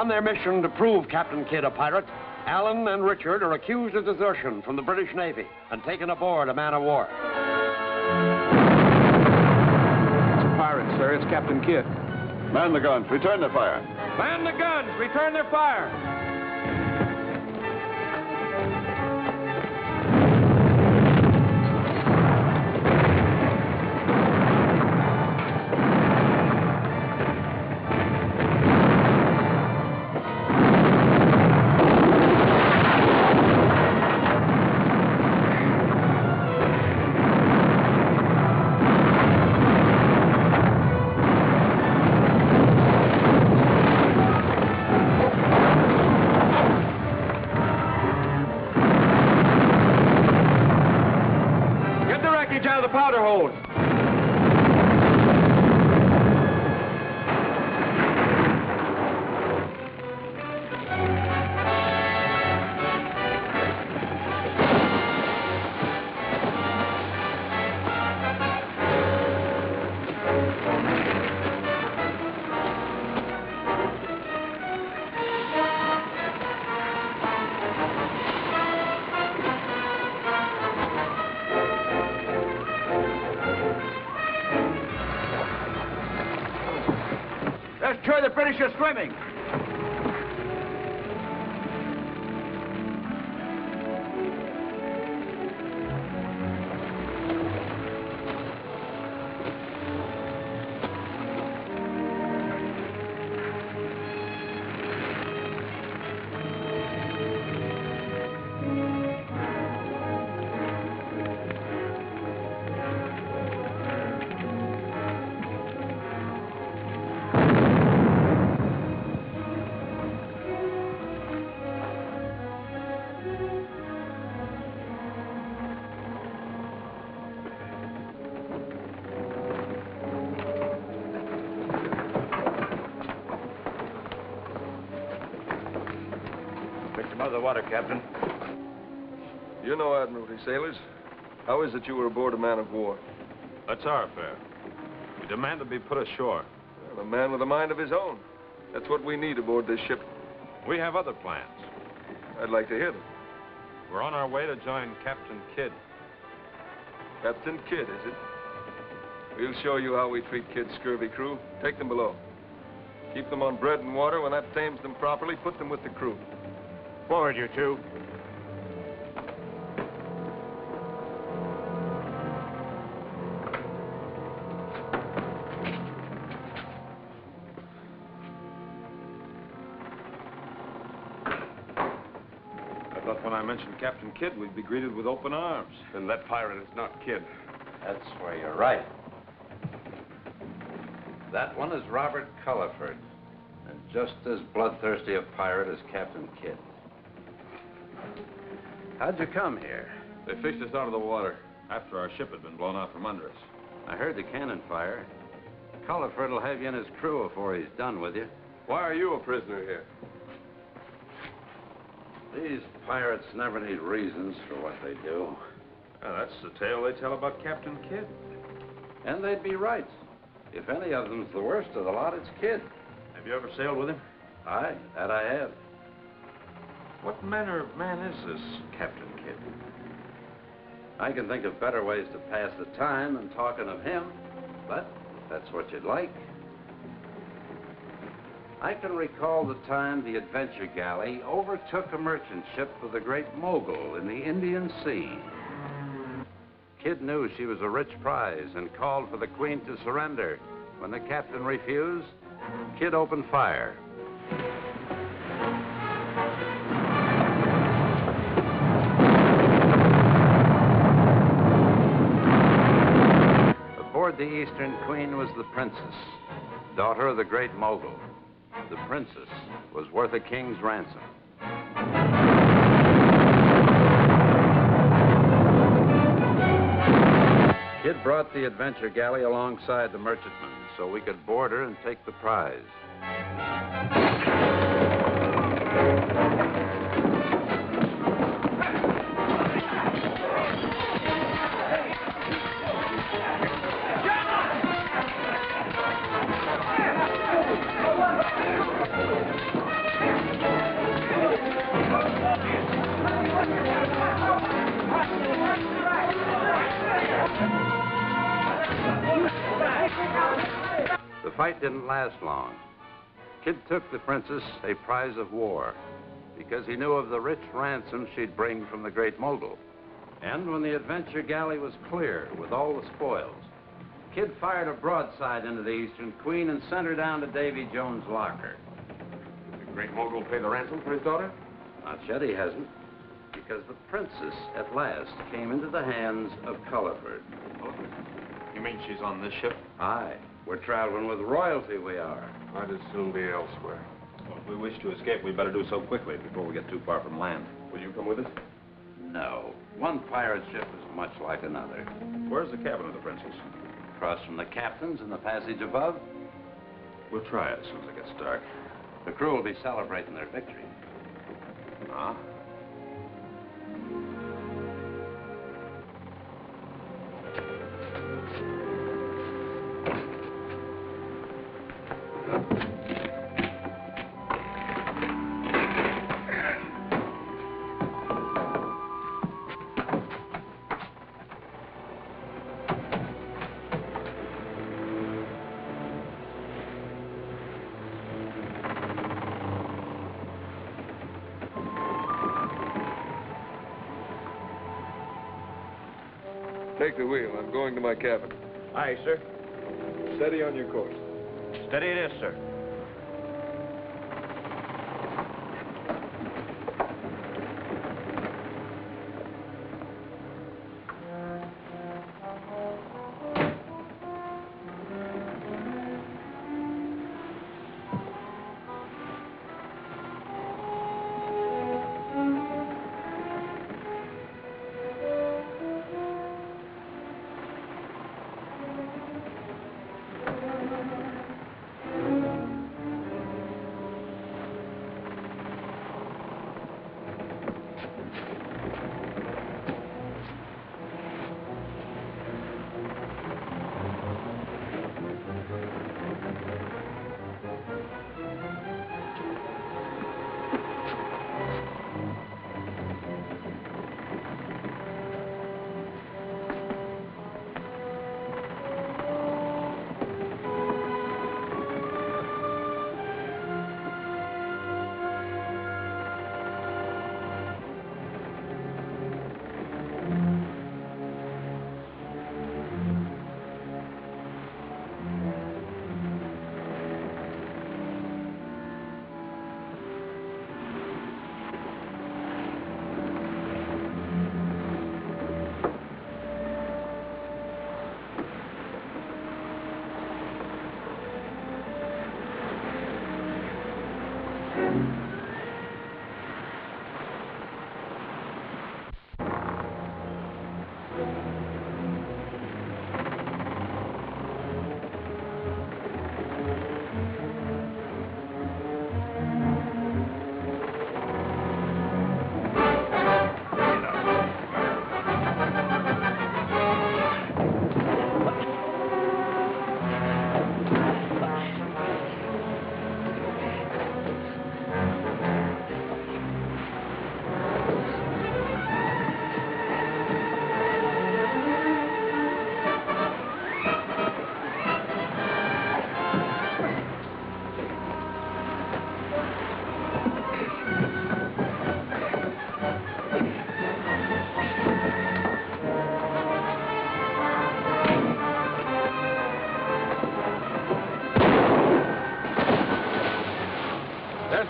On their mission to prove Captain Kidd a pirate, Alan and Richard are accused of desertion from the British Navy and taken aboard a man-of-war. It's a pirate, sir. It's Captain Kidd. Man the guns. Return their fire. Man the guns! Return their fire! Out of the powder hold. Let's try the British are swimming. Out of the water, Captain. You know Admiralty sailors. How is it you were aboard a man-of-war? That's our affair. We demand to be put ashore. Well, a man with a mind of his own. That's what we need aboard this ship. We have other plans. I'd like to hear them. We're on our way to join Captain Kidd. Captain Kidd, is it? We'll show you how we treat Kidd's scurvy crew. Take them below. Keep them on bread and water. When that tames them properly, put them with the crew. Forward, you two. I thought when I mentioned Captain Kidd, we'd be greeted with open arms. Then that pirate is not Kidd. That's where you're right. That one is Robert Culliford, and just as bloodthirsty a pirate as Captain Kidd. How'd you come here? They fished us out of the water after our ship had been blown out from under us. I heard the cannon fire. Culliford will have you and his crew before he's done with you. Why are you a prisoner here? These pirates never need reasons for what they do. That's the tale they tell about Captain Kidd. And they'd be right. If any of them's the worst of the lot, it's Kidd. Have you ever sailed with him? Aye, that I have. What manner of man is this Captain Kidd? I can think of better ways to pass the time than talking of him, but if that's what you'd like. I can recall the time the Adventure Galley overtook a merchant ship of the Great Mogul in the Indian Sea. Kidd knew she was a rich prize and called for the Queen to surrender. When the captain refused, Kidd opened fire. Aboard the Eastern Queen was the Princess, daughter of the Great Mogul. The Princess was worth a king's ransom. Kidd brought the Adventure Galley alongside the merchantman so we could board her and take the prize. fight didn't last long. Kidd took the princess a prize of war because he knew of the rich ransom she'd bring from the Great Mogul. And when the adventure galley was clear with all the spoils, Kidd fired a broadside into the Eastern Queen and sent her down to Davy Jones' locker. Did the Great Mogul pay the ransom for his daughter? Not yet he hasn't, because the princess at last came into the hands of Culliford. You mean she's on this ship? Aye, we're traveling with royalty, we are. I'd as soon be elsewhere. Well, if we wish to escape, we'd better do so quickly before we get too far from land. Will you come with us? No, one pirate ship is much like another. Where's the cabin of the princess? Across from the captain's in the passage above. We'll try it as soon as it gets dark. The crew will be celebrating their victory. Ah? Take the wheel. I'm going to my cabin. Aye, sir. Steady on your course. Steady it is, sir.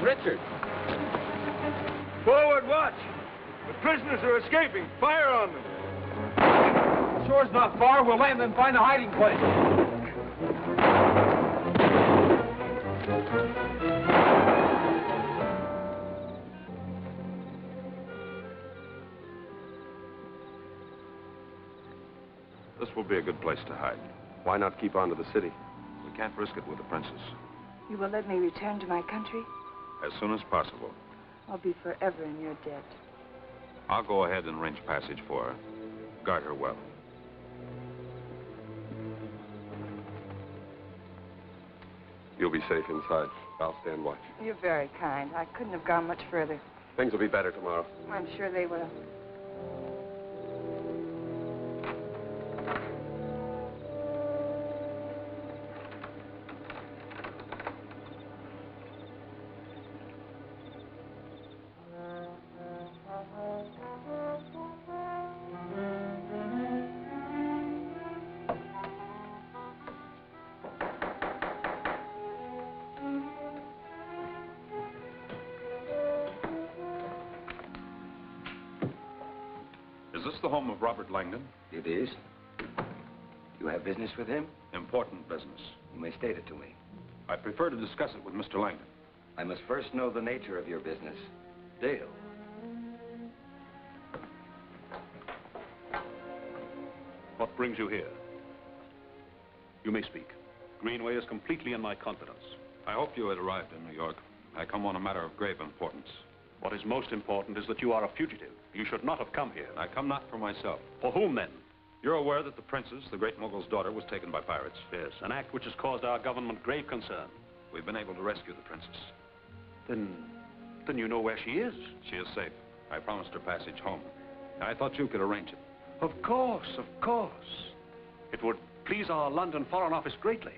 Richard. Forward, watch. The prisoners are escaping. Fire on them. The shore's not far. We'll land and find a hiding place. This will be a good place to hide. Why not keep on to the city? We can't risk it with the princess. You will let me return to my country? As soon as possible. I'll be forever in your debt. I'll go ahead and arrange passage for her. Guard her well. You'll be safe inside. I'll stand watch. You're very kind. I couldn't have gone much further. Things will be better tomorrow. I'm sure they will. this the home of Robert Langdon? It is. You have business with him? Important business. You may state it to me. I prefer to discuss it with Mr. Langdon. I must first know the nature of your business. Dale. What brings you here? You may speak. Greenway is completely in my confidence. I hoped you had arrived in New York. I come on a matter of grave importance. What is most important is that you are a fugitive. You should not have come here. I come not for myself. For whom, then? You're aware that the princess, the great mogul's daughter, was taken by pirates. Yes, an act which has caused our government grave concern. We've been able to rescue the princess. Then you know where she is. She is safe. I promised her passage home. I thought you could arrange it. Of course, of course. It would please our London Foreign Office greatly.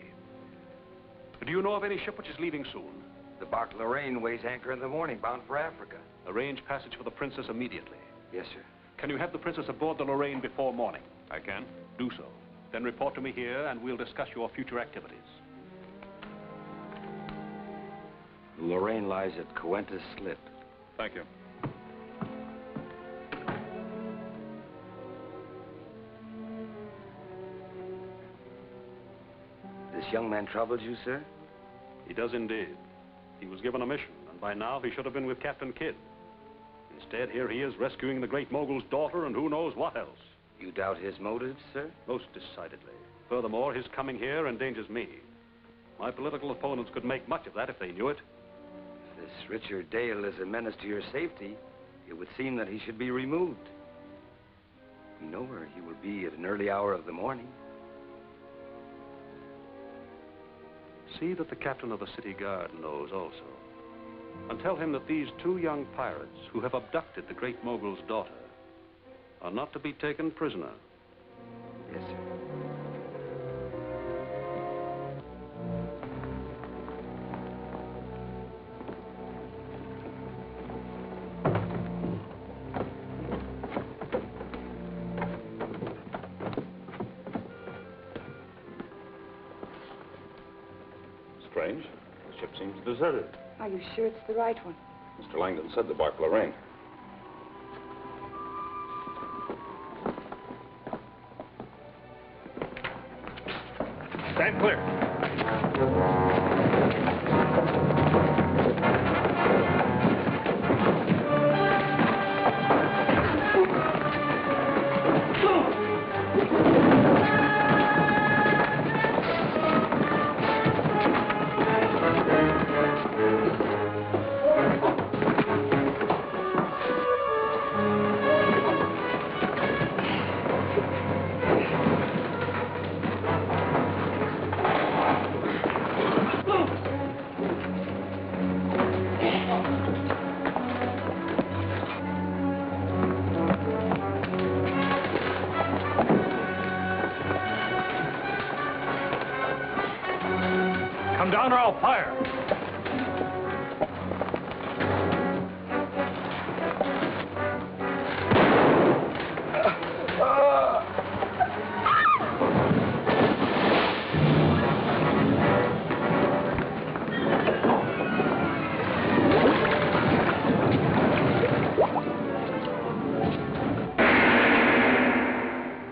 Do you know of any ship which is leaving soon? The bark Lorraine weighs anchor in the morning, bound for Africa. Arrange passage for the princess immediately. Yes, sir. Can you have the princess aboard the Lorraine before morning? I can. Do so. Then report to me here, and we'll discuss your future activities. The Lorraine lies at Coentus Slip. Thank you. This young man troubled you, sir? He does indeed. He was given a mission, and by now he should have been with Captain Kidd. Instead, here he is rescuing the great mogul's daughter and who knows what else. You doubt his motives, sir? Most decidedly. Furthermore, his coming here endangers me. My political opponents could make much of that if they knew it. If this Richard Dale is a menace to your safety, it would seem that he should be removed. We know where he will be at an early hour of the morning. See that the captain of the city guard knows also. And tell him that these two young pirates who have abducted the great mogul's daughter are not to be taken prisoner. Yes, sir. Strange. The ship seems deserted. Are you sure it's the right one? Mr. Langdon said the bark Lorraine. Stand clear. Come down or I'll fire.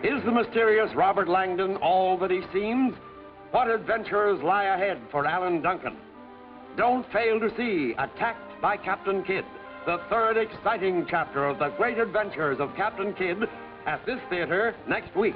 Is the mysterious Robert Langdon all that he seems? What adventures lie ahead for Alan Duncan? Don't fail to see Attacked by Captain Kidd, the third exciting chapter of the great adventures of Captain Kidd at this theater next week.